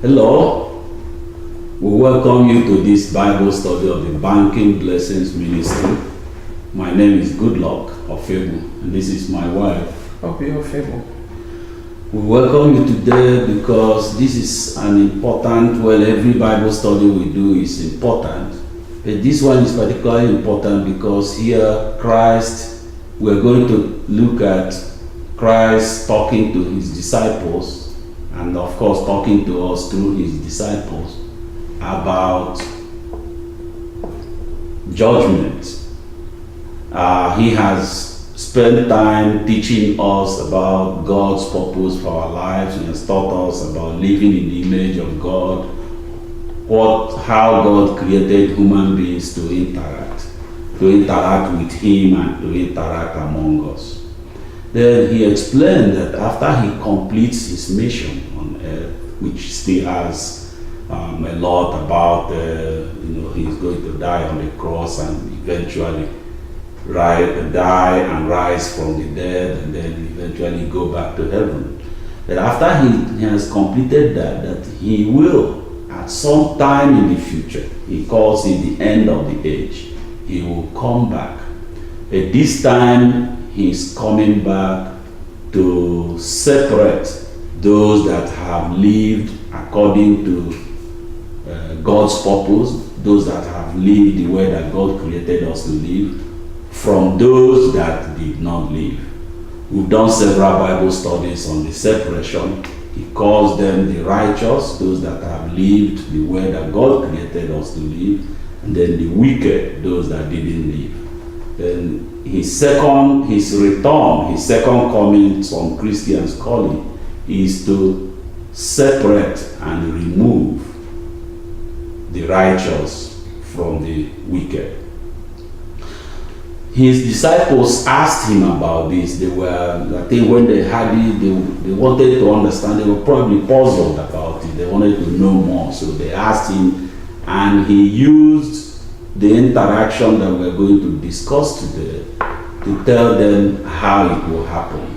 Hello, we welcome you to this Bible study of the Banking Blessings Ministry. My name is Goodluck Ofebu, and this is my wife, Obi Ofebu. We welcome you today because this is an important, every Bible study we do is important. But this one is particularly important because here we're going to look at Christ talking to his disciples, and of course talking to us through his disciples about judgment. He has spent time teaching us about God's purpose for our lives. He has taught us about living in the image of God, how God created human beings to interact with him and to interact among us. Then he explained that after he completes his mission on earth, which still has a lot about, he's going to die on the cross and eventually die and rise from the dead and then eventually go back to heaven. That after he has completed that he will, at some time in the future, he calls it the end of the age, he will come back. At this time, he's coming back to separate those that have lived according to God's purpose, those that have lived the way that God created us to live, from those that did not live. We've done several Bible studies on the separation. He calls them the righteous, those that have lived the way that God created us to live, and then the wicked, those that didn't live. Then his second coming, some Christians call it, is to separate and remove the righteous from the wicked. His disciples asked him about this. I think when they had it, they wanted to understand. They were probably puzzled about it. They wanted to know more. So they asked him, and he used the interaction that we're going to discuss today to tell them how it will happen.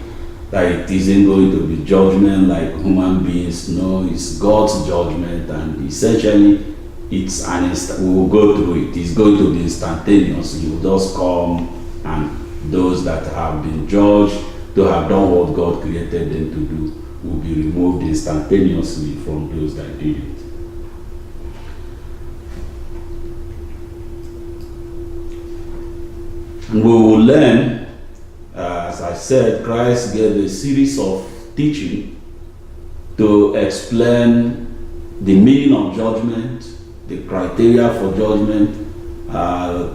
That it isn't going to be judgment like human beings. No, it's God's judgment, and essentially we will go through it. It's going to be instantaneous. You will just come, and those that have been judged to have done what God created them to do will be removed instantaneously from those that did it. We will learn, as I said, Christ gave a series of teaching to explain the meaning of judgment, the criteria for judgment.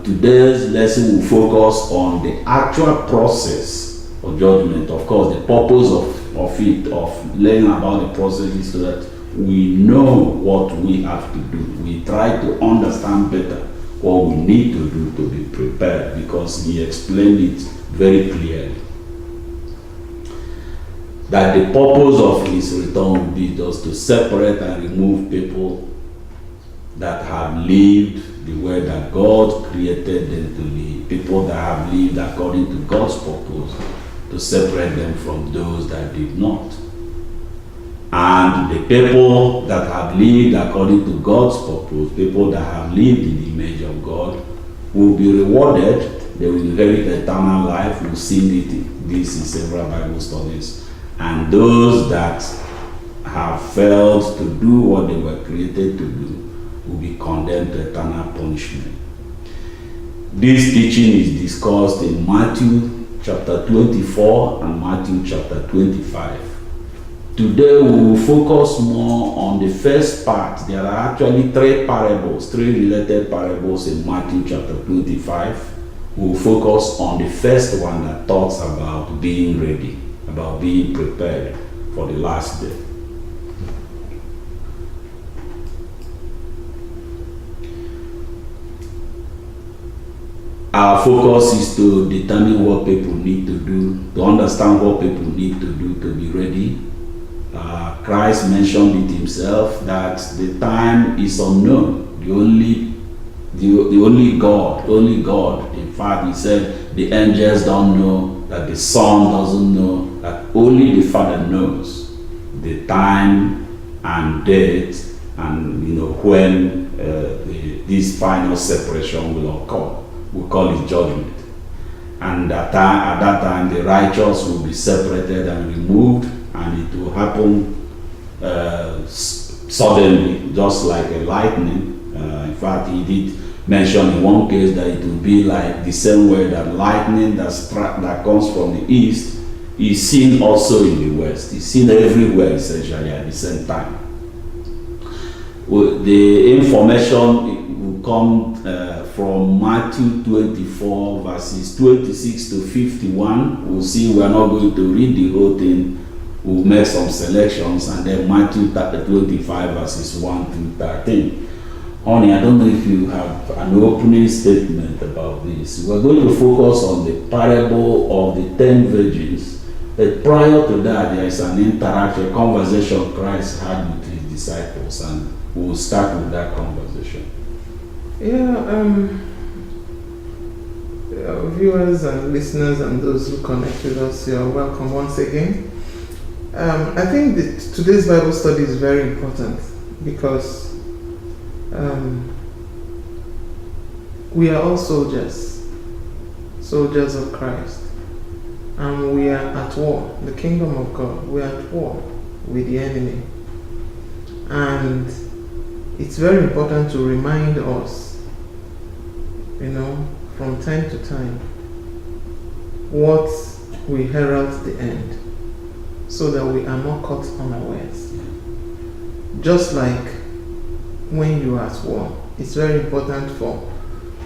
Today's lesson will focus on the actual process of judgment. Of course, the purpose of learning about the process is so that we know what we have to do. We try to understand better what we need to do to be prepared, because he explained it very clearly. That the purpose of his return will be just to separate and remove people that have lived the way that God created them to live, people that have lived according to God's purpose, to separate them from those that did not. And the people that have lived according to God's purpose, people that have lived in the image of God, will be rewarded. They will inherit eternal life. We've seen this in several Bible studies. And those that have failed to do what they were created to do will be condemned to eternal punishment. This teaching is discussed in Matthew chapter 24 and Matthew chapter 25. Today we will focus more on the first part. There are actually three related parables in Matthew chapter 25. We will focus on the first one that talks about being ready, about being prepared for the last day. Our focus is to determine what people need to do, to understand what people need to do to be ready. Christ mentioned it himself that the time is unknown. The only God. In fact, he said the angels don't know, that the Son doesn't know, that only the Father knows the time and death, and when this final separation will occur. We call it judgment. And at that time, the righteous will be separated and removed, and it will happen suddenly, just like a lightning. In fact, he did mention in one case that it will be like the same way that lightning that comes from the east is seen also in the west. It's seen everywhere essentially at the same time. The information will come from Matthew 24 verses 26 to 51. We'll see, we are not going to read the whole thing. We'll make some selections, and then Matthew 25 verses 1 to 13. Honey, I don't know if you have an opening statement about this. We're going to focus on the parable of the 10 virgins. But prior to that, there is an interaction, a conversation Christ had with his disciples, and we'll start with that conversation. Viewers and listeners and those who connect with us, you're welcome once again. I think that today's Bible study is very important because we are all soldiers of Christ, and we are at war. The kingdom of God, we are at war with the enemy, and it's very important to remind us, from time to time, what we herald the end, so that we are not caught unawares. Just like when you are at war, it's very important for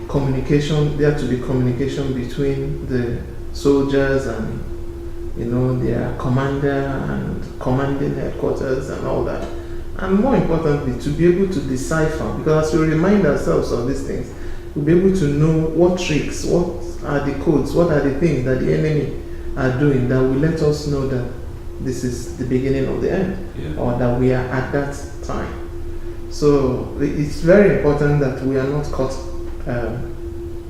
communication, there to be communication between the soldiers and their commander and commanding headquarters and all that. And more importantly, to be able to decipher, because as we remind ourselves of these things, we'll be able to know what tricks, what are the codes, what are the things that the enemy are doing that will let us know that this is the beginning of the end, or that we are at that time. So it's very important that we are not caught,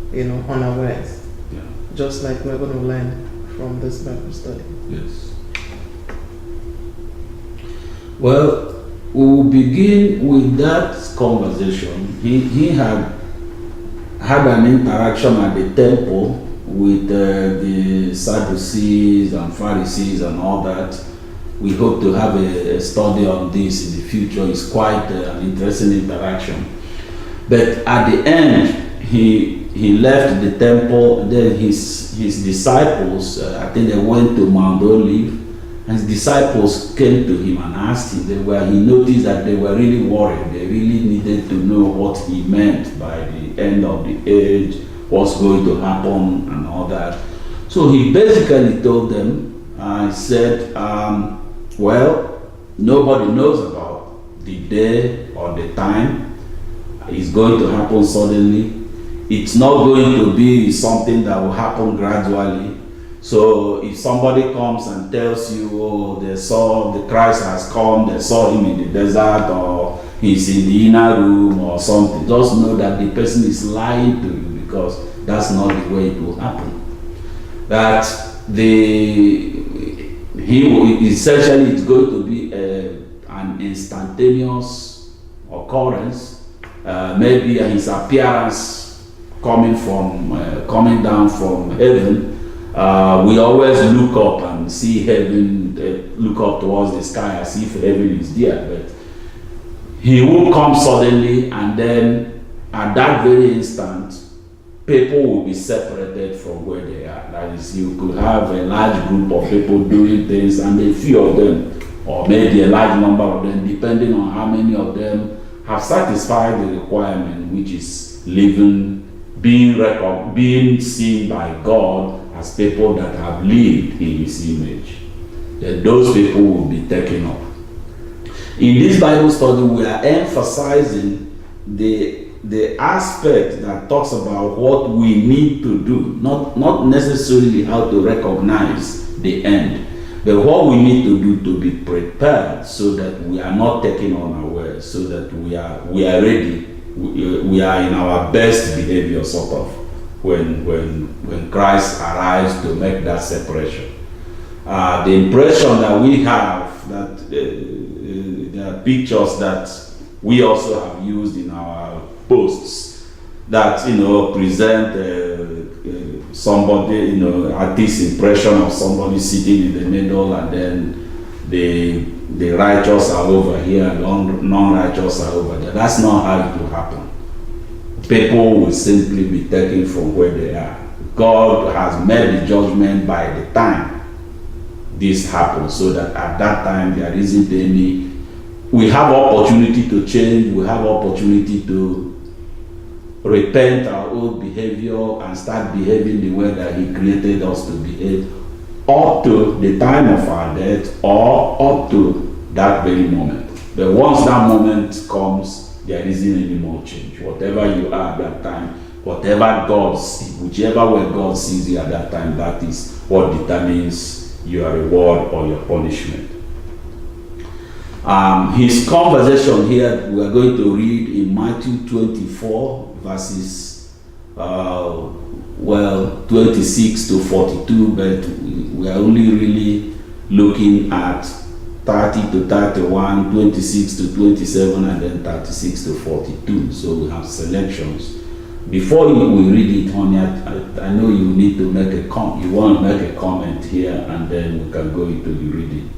unawares. Yeah. Just like we're going to learn from this Bible study. Yes. Well, we will begin with that conversation. He had an interaction at the temple with the Sadducees and Pharisees and all that. We hope to have a study on this in the future. It's quite an interesting interaction. But at the end, he left the temple. Then his disciples, I think they went to Mount Olive, and his disciples came to him and asked him. He noticed that they were really worried. They really needed to know what he meant by the end of the age, what's going to happen and all that. So he basically told them, he said, well, nobody knows about the day or the time. It's going to happen suddenly. It's not going to be something that will happen gradually. So if somebody comes and tells you, they saw the Christ has come, they saw him in the desert, or he's in the inner room or something, just know that the person is lying to you, because that's not the way it will happen. That essentially it's going to be an instantaneous occurrence. Maybe his appearance coming down from heaven. We always look up and see heaven, look up towards the sky as if heaven is there. But he will come suddenly, and then at that very instant, people will be separated from where they are. That is, you could have a large group of people doing things, and a few of them, or maybe a large number of them, depending on how many of them have satisfied the requirement, which is living, being seen by God as people that have lived in His image. Then those people will be taken up. In this Bible study, we are emphasizing the aspect that talks about what we need to do, not necessarily how to recognize the end, but what we need to do to be prepared so that we are not taken unawares, so that we are ready, we are in our best behavior, sort of, when Christ arrives to make that separation. The impression that we have that there pictures that we also have used in our posts that present somebody, artist's impression of somebody sitting in the middle, and then the righteous are over here and non-righteous are over there. That's not how it will happen. People will simply be taken from where they are. God has made the judgment by the time this happens, so that at that time there isn't any. We have opportunity to change. We have opportunity to repent our old behavior and start behaving the way that He created us to behave, up to the time of our death or up to that very moment. But once that moment comes, there isn't any more change. Whatever you are at that time, whatever God sees, whichever way God sees you at that time, that is what determines your reward or your punishment. His conversation here, we are going to read in Matthew 24, verses 26 to 42, but we are only really looking at 30 to 31, 26 to 27, and then 36 to 42. So we have selections. Before we read it, honey, I know you need to make a you want to make a comment here, and then we can go into the reading.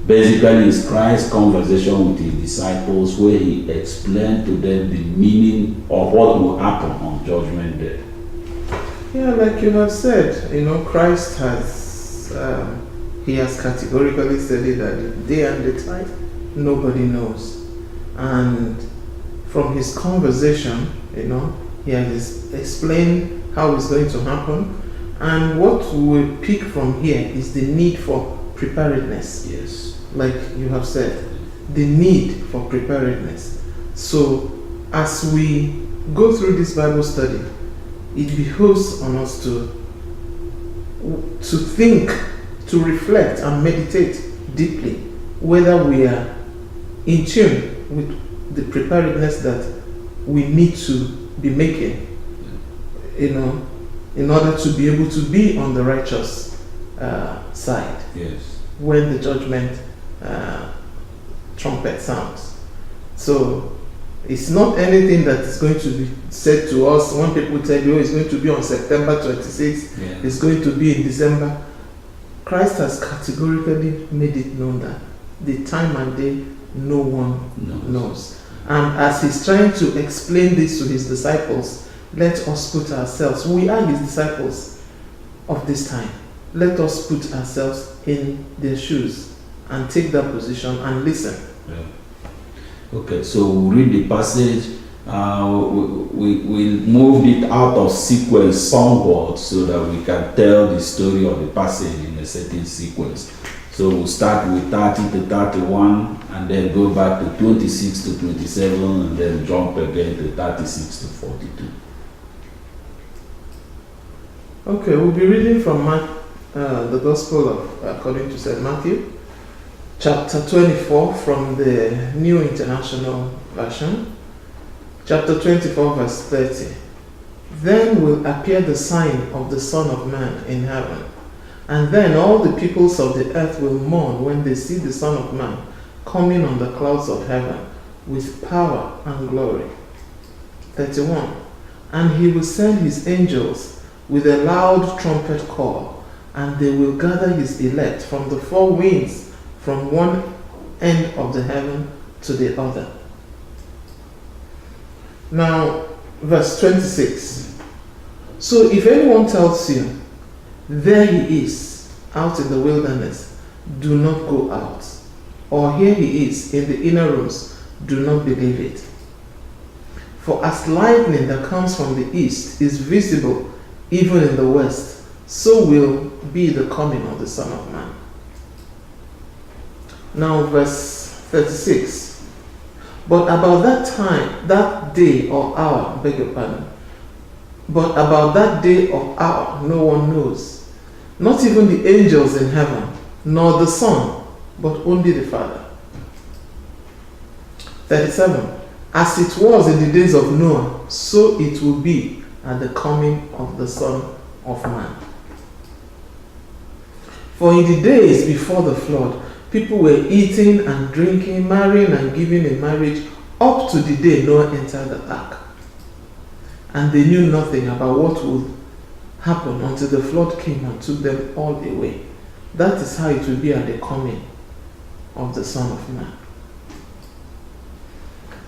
Basically, it's Christ's conversation with His disciples, where He explained to them the meaning of what will happen on Judgment Day. Yeah, like you have said, Christ has He has categorically said that the day and the time nobody knows, and from His conversation, He has explained how it's going to happen, and what we pick from here is the need for preparedness. Yes. Like you have said, the need for preparedness. So, as we go through this Bible study, it behoves on us to think, to reflect and meditate deeply whether we are in tune with the preparedness that we need to be making, in order to be able to be on the righteous side. Yes. When the judgment trumpet sounds. So it's not anything that is going to be said to us when people tell you it's going to be on September 26th, it's going to be in December. Christ has categorically made it known that the time and day no one knows. And as He's trying to explain this to His disciples, let us put ourselves, we are His disciples of this time, let us put ourselves in their shoes and take that position and listen. Yeah. Okay, so we'll read the passage. We moved it out of sequence somewhat so that we can tell the story of the passage in a certain sequence. So we'll start with 30 to 31 and then go back to 26 to 27 and then jump again to 36 to 42. Okay, we'll be reading from the Gospel of according to St. Matthew, chapter 24 from the New International Version, chapter 24 verse 30. Then will appear the sign of the Son of Man in heaven, and then all the peoples of the earth will mourn when they see the Son of Man coming on the clouds of heaven with power and glory. 31. And He will send His angels with a loud trumpet call, and they will gather His elect from the four winds, from one end of the heaven to the other. Now, verse 26. So if anyone tells you, there He is, out in the wilderness, do not go out. Or here He is, in the inner rooms, do not believe it. For as lightning that comes from the east is visible even in the west, so will be the coming of the Son of Man. Now verse 36. But about that time, that day or hour, beg your pardon, but about that day or hour no one knows, not even the angels in heaven, nor the Son, but only the Father. 37. As it was in the days of Noah, so it will be at the coming of the Son of Man. For in the days before the flood, People were eating and drinking, marrying and giving in marriage up to the day Noah entered the ark. And they knew nothing about what would happen until the flood came and took them all away. That is how it will be at the coming of the Son of Man.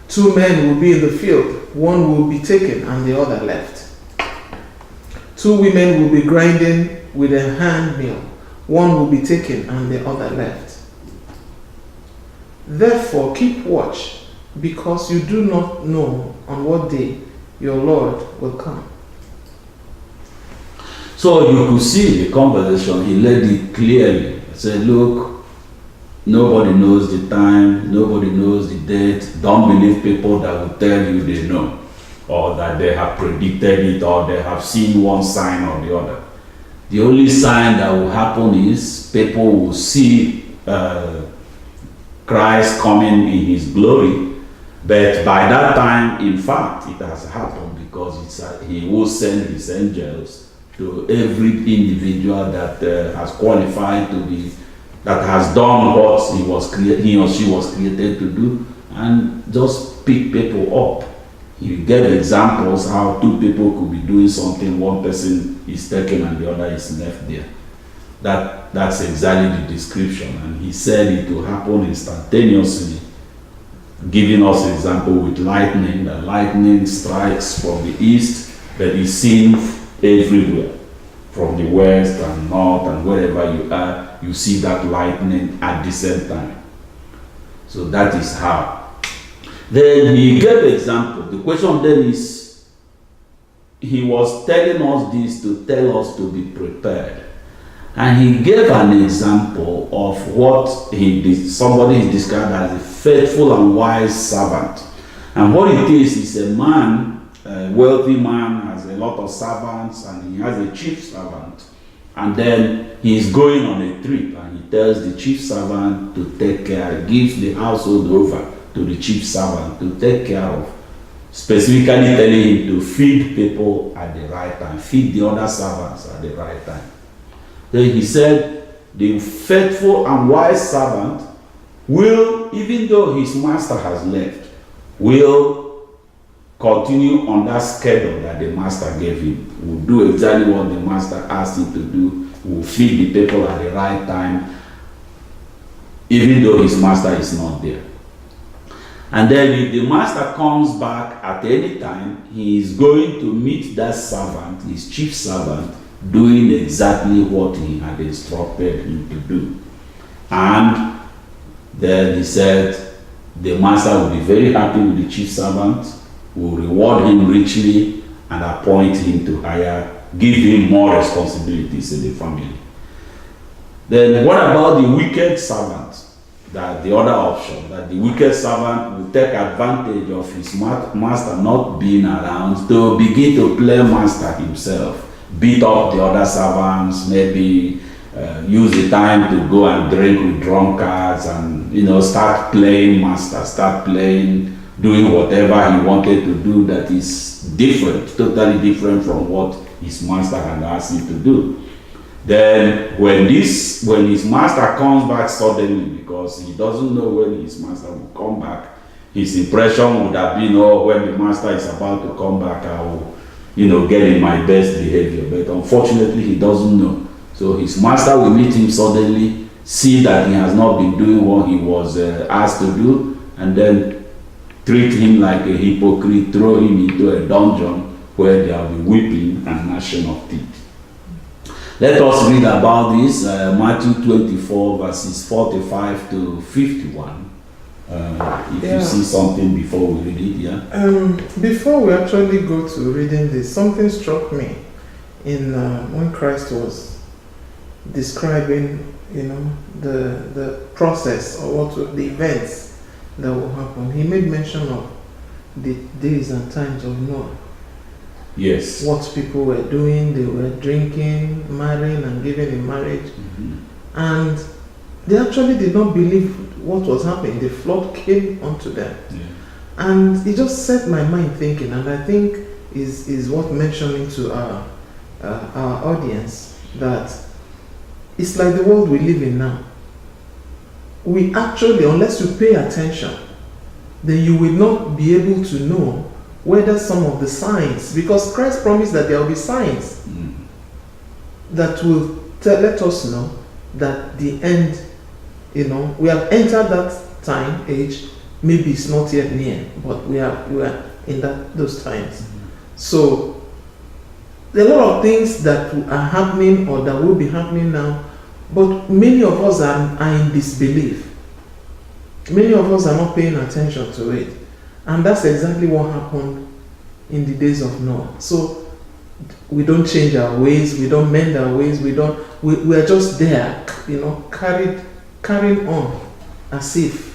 2 men will be in the field, one will be taken and the other left. 2 women will be grinding with a hand mill, one will be taken and the other left. Therefore keep watch, because you do not know on what day your Lord will come. So you could see the conversation, he laid it clearly. He said, look, nobody knows the time, nobody knows the date. Don't believe people that will tell you they know, or that they have predicted it, or they have seen one sign or the other. The only sign that will happen is people will see Christ coming in his glory. But by that time, in fact, it has happened, because he will send his angels to every individual that has qualified to be, that has done what he or she was created to do, and just pick people up. He gave examples how 2 people could be doing something, one person is taken and the other is left there. That's exactly the description, and he said it will happen instantaneously, giving us an example with lightning. The lightning strikes from the east, but is seen everywhere, from the west and north, and wherever you are, you see that lightning at the same time. So that is how. Then he gave example. The question then is, he was telling us this to tell us to be prepared. And he gave an example of what somebody is described as a faithful and wise servant. And what it is a man, a wealthy man, has a lot of servants, and he has a chief servant. And then he is going on a trip, and he tells the chief servant to take care, gives the household over to the chief servant to take care of, specifically telling him to feed people at the right time, feed the other servants at the right time. Then he said, the faithful and wise servant will, even though his master has left, will continue on that schedule that the master gave him. Will do exactly what the master asked him to do. Will feed the people at the right time, even though his master is not there. And then if the master comes back at any time, he is going to meet that servant, his chief servant, doing exactly what he had instructed him to do. And then he said the master will be very happy with the chief servant, will reward him richly, and appoint him to higher, give him more responsibilities in the family. Then what about the wicked servant? That the other option, that the wicked servant will take advantage of his master not being around to begin to play master himself, beat up the other servants, maybe use the time to go and drink with drunkards, and start playing master, start playing, doing whatever he wanted to do that is different, totally different from what his master had asked him to do. Then when his master comes back suddenly, because he doesn't know when his master will come back, his impression would have been, when the master is about to come back, I will get in my best behavior. But unfortunately, he doesn't know. So his master will meet him suddenly, see that he has not been doing what he was asked to do, and then treat him like a hypocrite, throw him into a dungeon where there will be weeping and gnashing of teeth. Let us read about this, Matthew 24, verses 45 to 51. If you see something before we read it, yeah? Before we actually go to reading this, something struck me in when Christ was describing, the process or the events that will happen. He made mention of the days and times of Noah. Yes. What people were doing, they were drinking, marrying and giving in marriage. Mm-hmm. And they actually did not believe what was happening. The flood came onto them. Yeah. And it just set my mind thinking, and I think is worth mentioning to our audience, that it's like the world we live in now. we actually, unless you pay attention, then you will not be able to know whether some of the signs, because Christ promised that there will be signs that will let us know that the end, we have entered that time, age. Maybe it's not yet near, but we are in those times. So there are a lot of things that are happening or that will be happening now, but many of us are in disbelief. Many of us are not paying attention to it. And that's exactly what happened in the days of Noah. So we don't change our ways, we don't mend our ways, we are just there, carrying on as if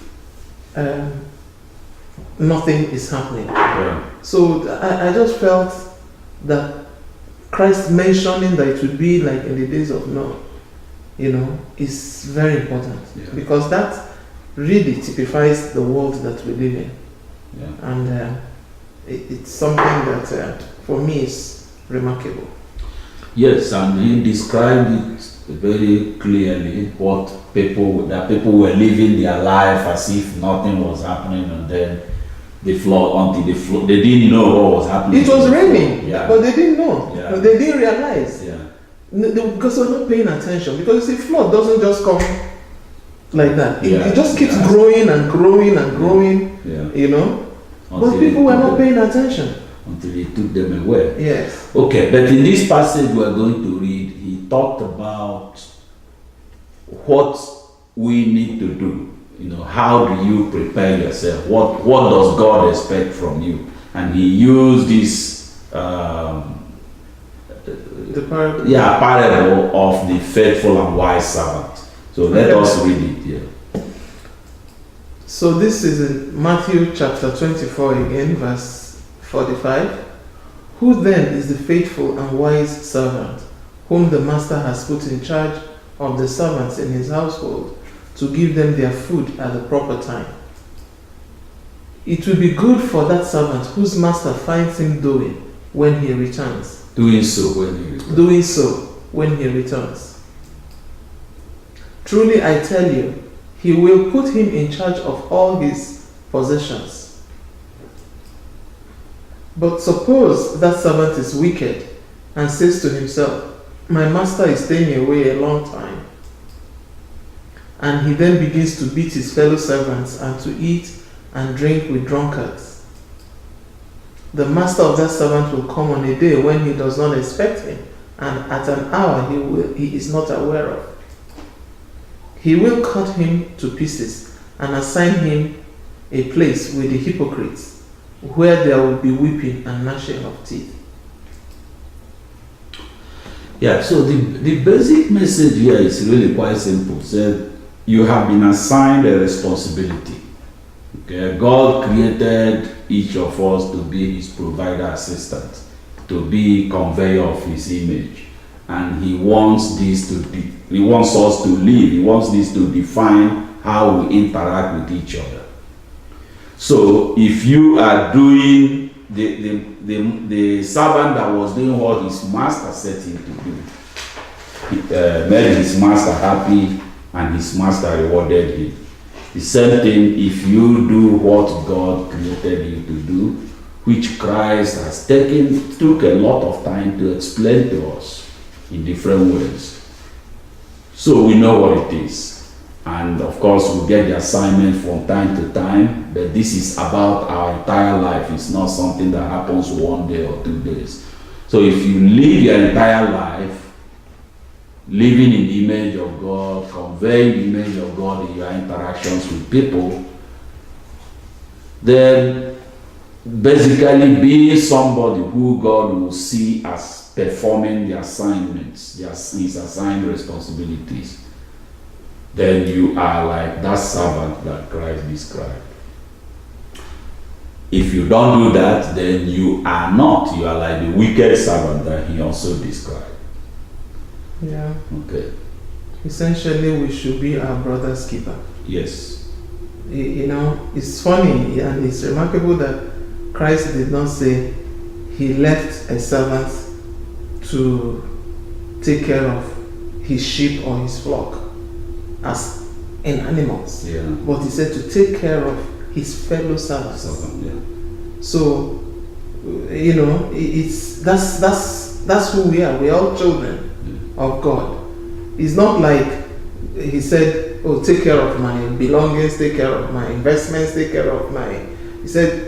nothing is happening. Yeah. So I just felt that Christ mentioning that it would be like in the days of Noah, is very important. Yeah. Because that really typifies the world that we live in. Yeah. And it's something that for me is remarkable. Yes, and he described it very clearly what people were living their life as if nothing was happening, and then the flood, until they didn't know what was happening. It was raining, yeah. but they didn't know. Yeah. They didn't realize. Yeah. Because they were not paying attention. Because you see, flood doesn't just come like that. It just keeps growing and growing and growing, But people were not paying attention. Until he took them away. Yes. Okay, but in this passage we're going to read, he talked about what we need to do. How do you prepare yourself? What does God expect from you? And he used this the parable. Parable of the faithful and wise servant. So let us read it here. So this is in Matthew chapter 24 again, verse 45. Who then is the faithful and wise servant, whom the master has put in charge of the servants in his household, to give them their food at the proper time? It will be good for that servant whose master finds him doing when he returns. Doing so when he returns. Truly I tell you, he will put him in charge of all his possessions. But suppose that servant is wicked and says to himself, my master is staying away a long time. And he then begins to beat his fellow servants and to eat and drink with drunkards. The master of that servant will come on a day when he does not expect him, and at an hour he is not aware of. He will cut him to pieces and assign him a place with the hypocrites, where there will be weeping and gnashing of teeth. Yeah, so the basic message here is really quite simple. Said you have been assigned a responsibility. Okay? God created each of us to be his provider assistant, to be conveyor of his image. And he wants us to live. He wants this to define how we interact with each other. So if you are doing the servant that was doing what his master set him to do, made his master happy and his master rewarded him. The same thing if you do what God created you to do, which Christ has took a lot of time to explain to us in different ways. So we know what it is. And of course we get the assignment from time to time, but this is about our entire life. It's not something that happens one day or 2 days. So if you live your entire life living in the image of God, conveying the image of God in your interactions with people, then basically being somebody who God will see as performing the assignments, his assigned responsibilities, then you are like that servant that Christ described. If you don't do that, then you are like the wicked servant that he also described. Yeah. Okay. Essentially, we should be our brother's keeper. Yes. It's funny and it's remarkable that Christ did not say he left a servant to take care of his sheep or his flock, as in animals, Yeah. but he said to take care of his fellow servants. Yeah. So, you know, that's who we are. We are all children of God. It's not like he said, "Oh, take care of my belongings, take care of my investments, take care of my." He said,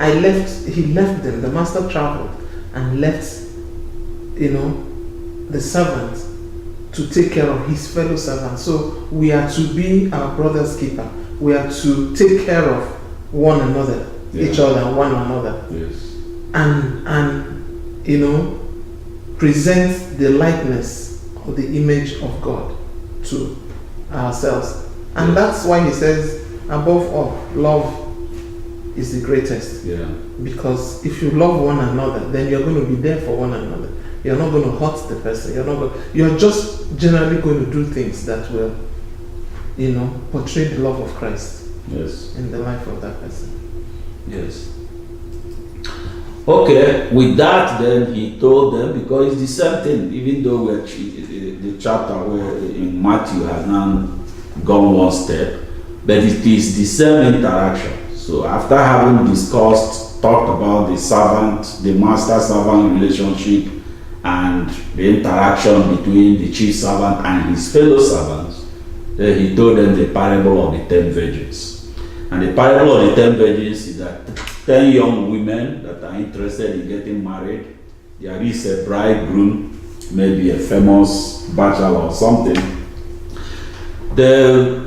He left them. The master traveled and left, you know, the servant to take care of his fellow servants. So we are to be our brother's keeper. We are to take care of one another, each other, and one another. Yes. And you know, present the likeness or the image of God to ourselves. And that's why he says, above all, love is the greatest. Yeah. Because if you love one another, then you're going to be there for one another. You're not going to hurt the person. You're just generally going to do things that will, you know, portray the love of Christ. Yes. In the life of that person. Yes. Okay, with that then he told them, because it's the same thing, even though the chapter where in Matthew has now gone one step, but it is the same interaction. So after having talked about the master-servant relationship and the interaction between the chief servant and his fellow servants, then he told them the parable of the 10 virgins. And the parable of the 10 virgins is that 10 young women that are interested in getting married, there is a bridegroom, maybe a famous bachelor or something. They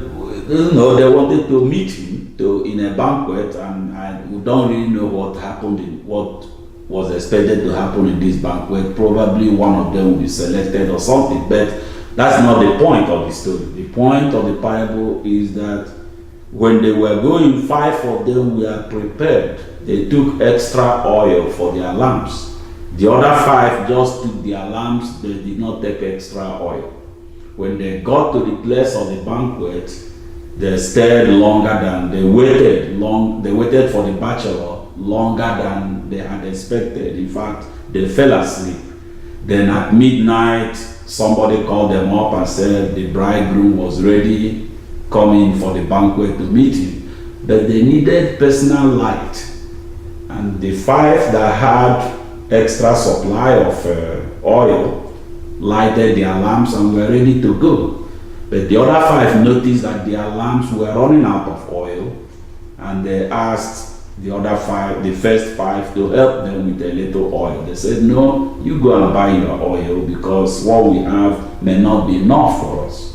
wanted to meet him in a banquet, and we don't really know what happened, what was expected to happen in this banquet. Probably one of them will be selected or something, but that's not the point of the story. The point of the parable is that when they were going, 5 of them were prepared. They took extra oil for their lamps. The other 5 just took their lamps, they did not take extra oil. When they got to the place of the banquet, they stayed longer than they waited. They waited for the bachelor longer than they had expected. In fact, they fell asleep. Then at midnight, somebody called them up and said the bridegroom was ready, coming for the banquet to meet him. But they needed personal light. And the 5 that had extra supply of oil lighted their lamps and were ready to go. But the other 5 noticed that their lamps were running out of oil, and they asked the first 5 to help them with a little oil. They said, "No, you go and buy your oil, because what we have may not be enough for us."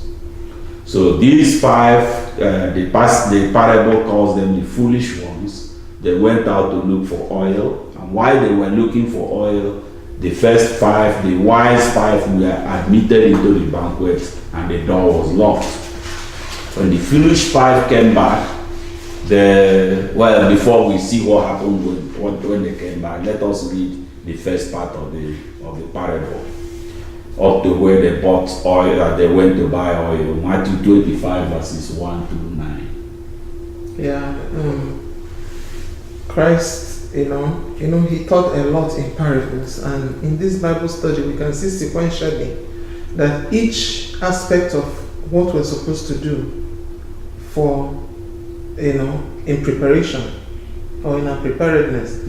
So these 5, the parable calls them the foolish ones. They went out to look for oil, and while they were looking for oil, the first 5, the wise 5, were admitted into the banquet, and the door was locked. When the foolish 5 came back, before we see what happened when they came back, let us read the first part of the parable, up to where they bought oil, they went to buy oil. Matthew 25 verses 1 to 9. Yeah, Christ, he taught a lot in parables, and in this Bible study we can see sequentially that each aspect of what we're supposed to do for, in preparation or in our preparedness,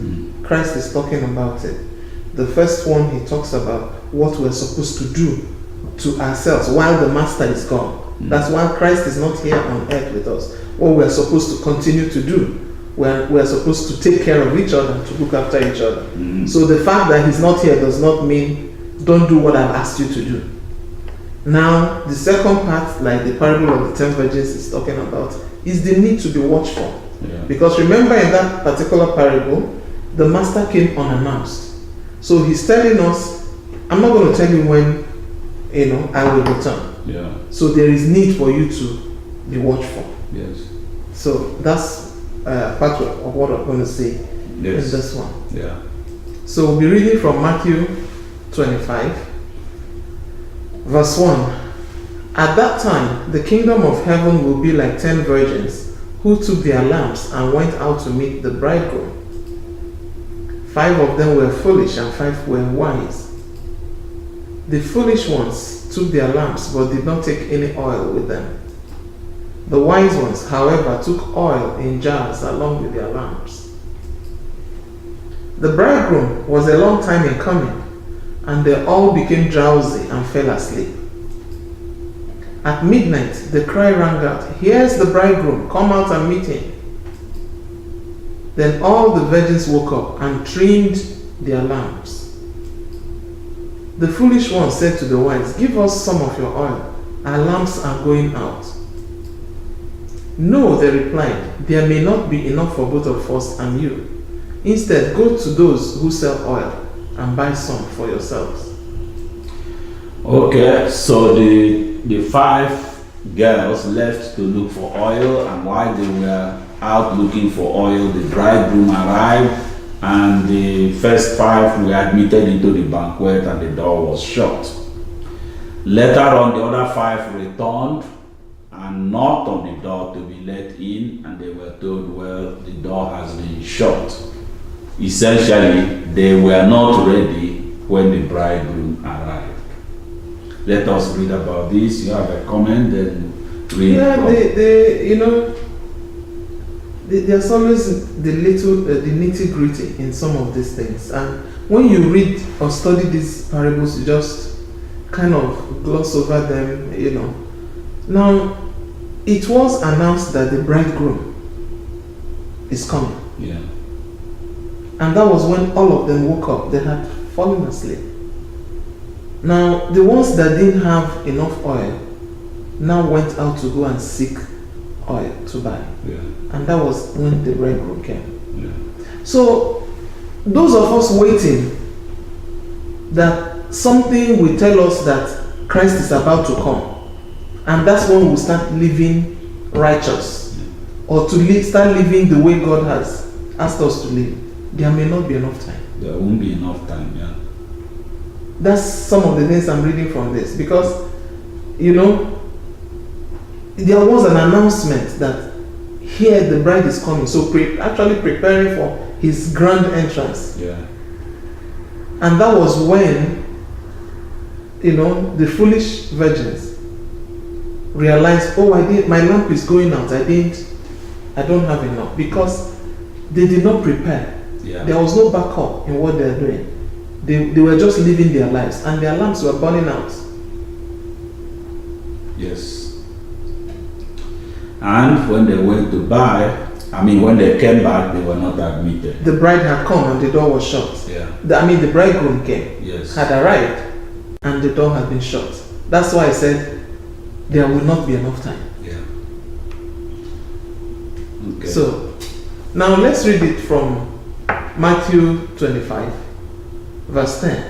Christ is talking about it. The first one, he talks about what we're supposed to do to ourselves while the master is gone. That's why Christ is not here on earth with us. What we're supposed to continue to do, we're supposed to take care of each other, to look after each other. So the fact that he's not here does not mean don't do what I've asked you to do. Now, the second part, like the parable of the 10 virgins is talking about, is the need to be watchful. Yeah. Because remember, in that particular parable, the master came unannounced. So he's telling us, I'm not going to tell you when, I will return. Yeah. So there is need for you to be watchful. Yes. So that's part of what I'm going to say in this one. Yeah. So we'll be reading from Matthew 25, verse 1. At that time, the kingdom of heaven will be like 10 virgins who took their lamps and went out to meet the bridegroom. 5 of them were foolish and 5 were wise. The foolish ones took their lamps but did not take any oil with them. The wise ones, however, took oil in jars along with their lamps. The bridegroom was a long time in coming, and they all became drowsy and fell asleep. At midnight, the cry rang out, "Here's the bridegroom, come out and meet him." Then all the virgins woke up and trimmed their lamps. The foolish one said to the wise, "Give us some of your oil, our lamps are going out." "No," they replied, "there may not be enough for both of us and you. Instead, go to those who sell oil and buy some for yourselves." Okay, so the 5 girls left to look for oil, and while they were out looking for oil, the bridegroom arrived, and the first 5 were admitted into the banquet, and the door was shut. Later on, the other 5 returned and knocked on the door to be let in, and they were told, "Well, the door has been shut." Essentially, they were not ready when the bridegroom arrived. Let us read about this. You have a comment, then read. Yeah, there's always the nitty gritty in some of these things, and when you read or study these parables, you just kind of gloss over them. Now, it was announced that the bridegroom is coming. Yeah. And that was when all of them woke up. They had fallen asleep. Now, the ones that didn't have enough oil now went out to go and seek oil to buy. Yeah. And that was when the bridegroom came. Yeah. So, those of us waiting that something will tell us that Christ is about to come, and that's when we'll start living righteous, or to start living the way God has asked us to live, there may not be enough time. There won't be enough time, yeah. That's some of the things I'm reading from this, because there was an announcement that here the bride is coming, so actually preparing for his grand entrance. Yeah. And that was when the foolish virgins realized, "Oh, my lamp is going out, I don't have enough," because they did not prepare. Yeah. There was no backup in what they're doing. They were just living their lives, and their lamps were burning out. Yes. And when they went to buy, when they came back, they were not admitted. The bride had come and the door was shut. Yeah. The bridegroom came, Yes. had arrived, and the door had been shut. That's why I said there will not be enough time. Yeah. Okay. So, now let's read it from Matthew 25, verse 10.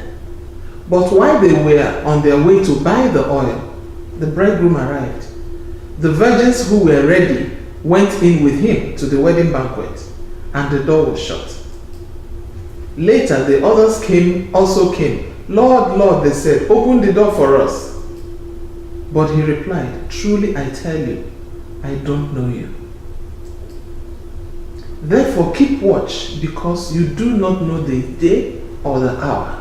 "But while they were on their way to buy the oil, the bridegroom arrived. The virgins who were ready went in with him to the wedding banquet, and the door was shut. Later the others also came. 'Lord, Lord,' they said, 'open the door for us.' But he replied, 'Truly I tell you, I don't know you. Therefore keep watch, because you do not know the day or the hour.'"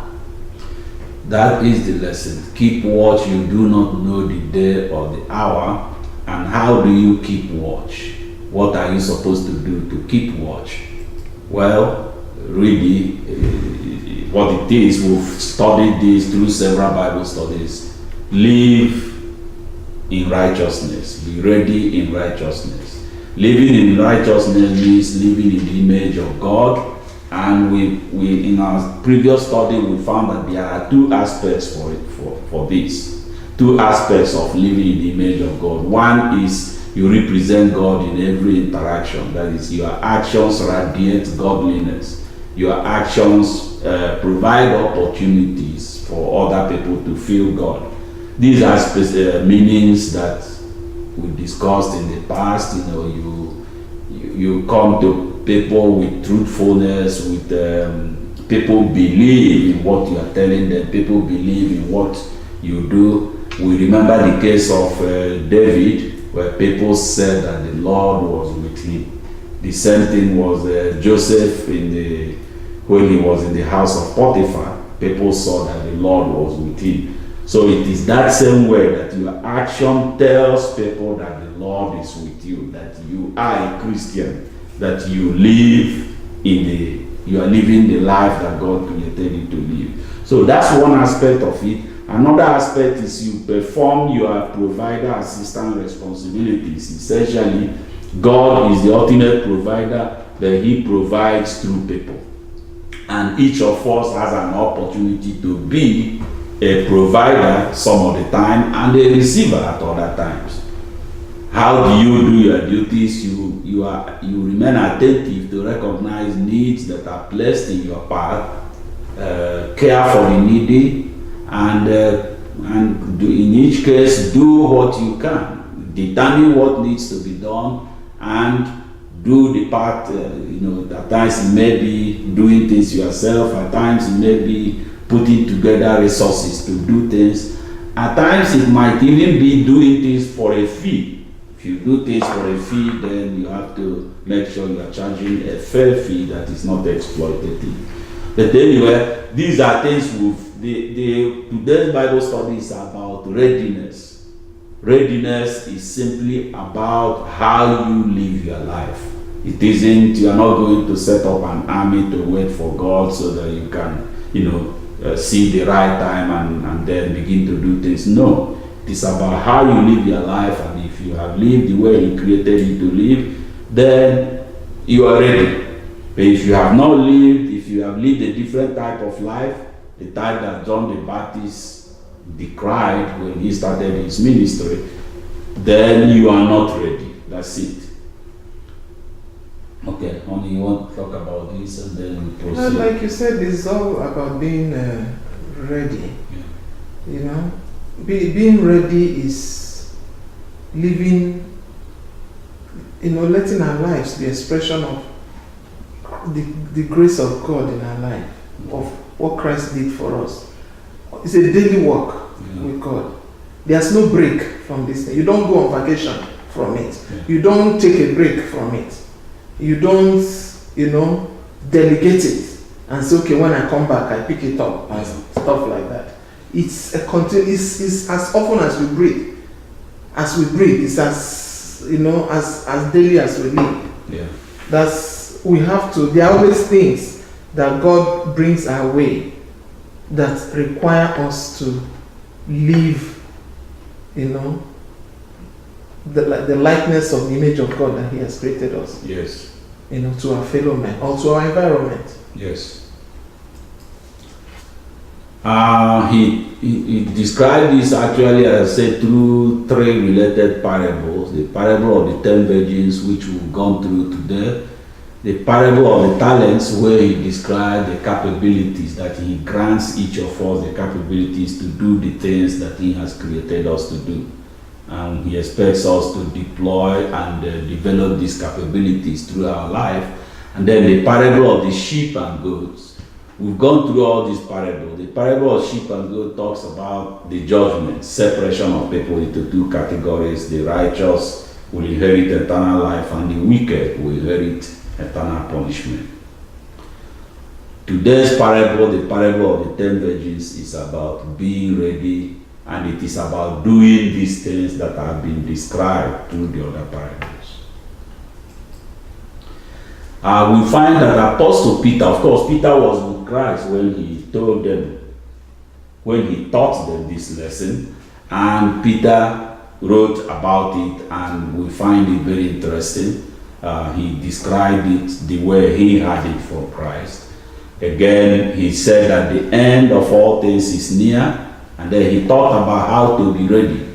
That is the lesson. Keep watch, you do not know the day or the hour. And how do you keep watch? What are you supposed to do to keep watch? Well, really, what it is, we've studied this through several Bible studies. Live in righteousness. Be ready in righteousness. Living in righteousness means living in the image of God. And we in our previous study, we found that there are 2 aspects for this. 2 aspects of living in the image of God. One is you represent God in every interaction. That is, your actions radiate godliness. Your actions provide opportunities for other people to feel God. These are meanings that we discussed in the past. You come to people with truthfulness, with people believe in what you are telling them. People believe in what you do. We remember the case of David, where people said that the Lord was with him. The same thing was Joseph when he was in the house of Potiphar. People saw that the Lord was with him. So it is that same way that your action tells people that the Lord is with you, that you are a Christian, that you are living the life that God created you to live. So that's one aspect of it. Another aspect is you perform your provider assistant responsibilities. Essentially, God is the ultimate provider, but He provides through people. And each of us has an opportunity to be a provider some of the time and a receiver at other times. How do you do your duties? You remain attentive to recognize needs that are placed in your path, care for the needy, and in each case do what you can, determine what needs to be done, and do the part. At times it may be doing things yourself, at times it may be putting together resources to do things, at times it might even be doing things for a fee. If you do things for a fee, then you have to make sure you are charging a fair fee that is not exploitative. But anyway, these are things today's Bible study is about readiness. Readiness is simply about how you live your life. It isn't, you are not going to set up an army to wait for God so that you can, see the right time and then begin to do things. No, it is about how you live your life, and if you have lived the way He created you to live, then you are ready. But if you have not lived, if you have lived a different type of life, the type that John the Baptist decried when he started his ministry, then you are not ready. That's it. Okay, honey, you want to talk about this and then we proceed? Like you said, it's all about being ready. Yeah. Being ready is living, letting our lives be expression of the grace of God in our life, of what Christ did for us. It's a daily walk with God. There's no break from this thing. You don't go on vacation from it. Yeah. You don't take a break from it. You don't, delegate it and say, okay, when I come back, I pick it up and stuff like that. It's it's as often as we breathe. As we breathe, it's as daily as we live. Yeah. There are always things that God brings our way that require us to live, the likeness of the image of God that He has created us. Yes. To our fellow men, or to our environment. Yes. He described this actually, as I said, through three related parables. The parable of the 10 virgins, which we've gone through today. The parable of the talents, where he described the capabilities that he grants each of us, the capabilities to do the things that he has created us to do. And he expects us to deploy and develop these capabilities through our life. And then the parable of the sheep and goats. We've gone through all these parables. The parable of sheep and goats talks about the judgment, separation of people into two categories. The righteous will inherit eternal life, and the wicked will inherit eternal punishment. Today's parable, the parable of the 10 virgins, is about being ready, and it is about doing these things that have been described through the other parables. We find that Apostle Peter, of course, Peter was with Christ when he taught them this lesson, and Peter wrote about it, and we find it very interesting. He described it the way he had it from Christ. Again, he said that the end of all things is near, and then he talked about how to be ready.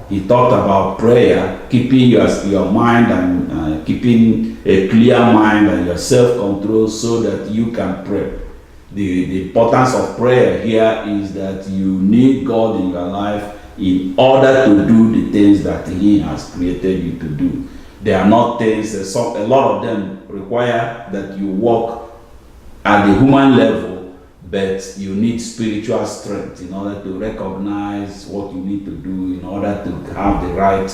He talked about prayer, keeping your mind and keeping a clear mind and your self-control so that you can pray. The importance of prayer here is that you need God in your life in order to do the things that He has created you to do. They are not things, a lot of them require that you walk at the human level, but you need spiritual strength in order to recognize what you need to do, in order to have the right,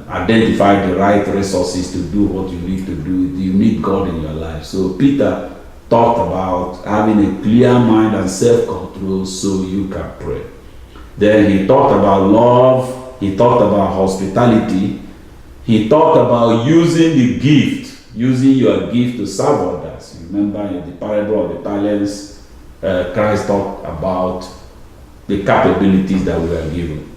identify the right resources to do what you need to do. You need God in your life. So Peter talked about having a clear mind and self-control so you can pray. Then he talked about love, he talked about hospitality, he talked about using the gift, using your gift to serve others. Remember in the parable of the talents, Christ talked about the capabilities that we are given.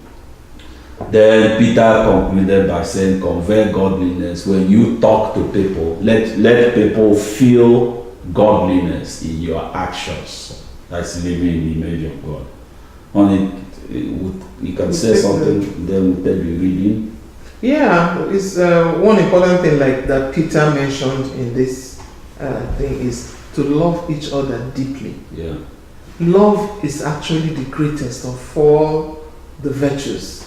Then Peter concluded by saying, convey godliness. When you talk to people, let people feel godliness in your actions. That's living in the image of God. You can say something, then we'll tell you reading. Yeah, it's one important thing like that Peter mentioned in this thing is to love each other deeply. Yeah. Love is actually the greatest of all the virtues.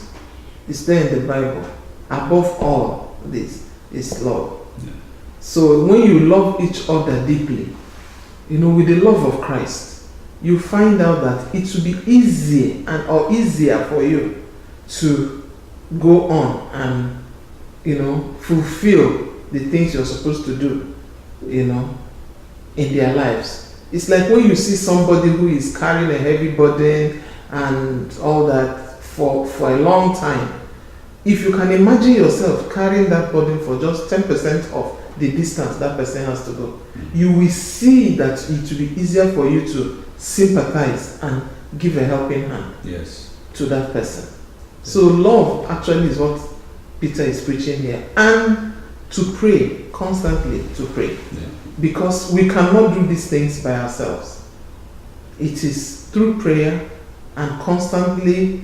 It's there in the Bible. Above all this is love. Yeah. So when you love each other deeply, with the love of Christ, you find out that it will be easier for you to go on and fulfill the things you're supposed to do, in their lives. It's like when you see somebody who is carrying a heavy burden and all that for a long time. If you can imagine yourself carrying that burden for just 10% of the distance that person has to go, you will see that it will be easier for you to sympathize and give a helping hand to that person. So love actually is what Peter is preaching here. And to pray, constantly to pray. Yeah. Because we cannot do these things by ourselves. It is through prayer and constantly,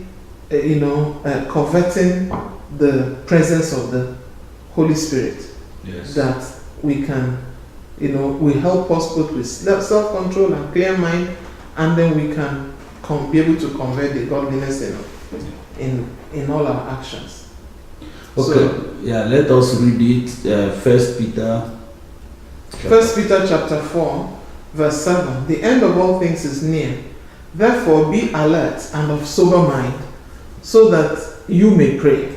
coveting the presence of the Holy Spirit that we can, will help us both with self-control and clear mind, and then we can be able to convey the godliness in all our actions. Okay, so, let us read it. First Peter chapter 4, verse 7. The end of all things is near. Therefore be alert and of sober mind, so that you may pray.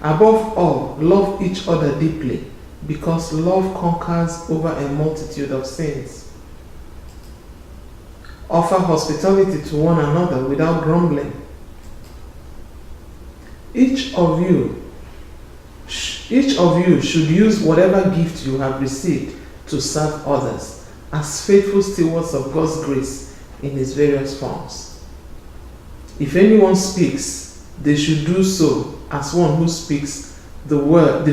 Above all, love each other deeply, because love conquers over a multitude of sins. Offer hospitality to one another without grumbling. Each of you should use whatever gift you have received to serve others as faithful stewards of God's grace in its various forms. If anyone speaks, they should do so as one who speaks the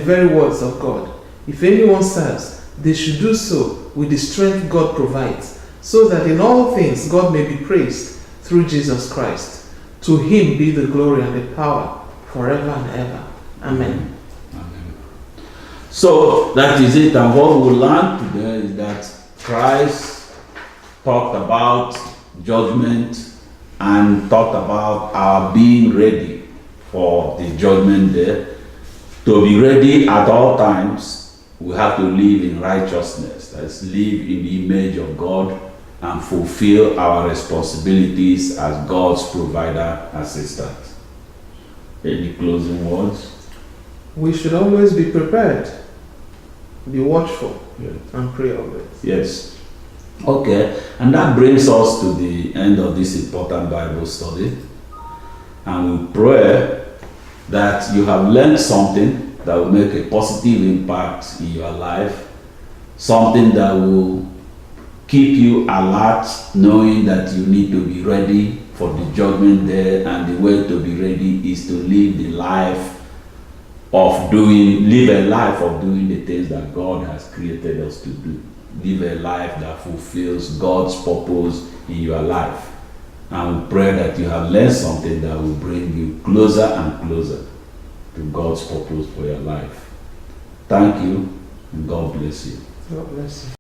very words of God. If anyone serves, they should do so with the strength God provides, so that in all things God may be praised through Jesus Christ. To him be the glory and the power forever and ever. Amen. Amen. So that is it, and what we learned today is that Christ talked about judgment and talked about our being ready for the judgment day. To be ready at all times, we have to live in righteousness. That's live in the image of God and fulfill our responsibilities as God's provider, assistant. Any closing words? We should always be prepared, be watchful, and pray always. Yes. Okay, and that brings us to the end of this important Bible study. And we pray that you have learned something that will make a positive impact in your life, something that will keep you alert, knowing that you need to be ready for the judgment day, and the way to be ready is to live a life of doing the things that God has created us to do. Live a life that fulfills God's purpose in your life. And we pray that you have learned something that will bring you closer and closer to God's purpose for your life. Thank you, and God bless you. God bless you.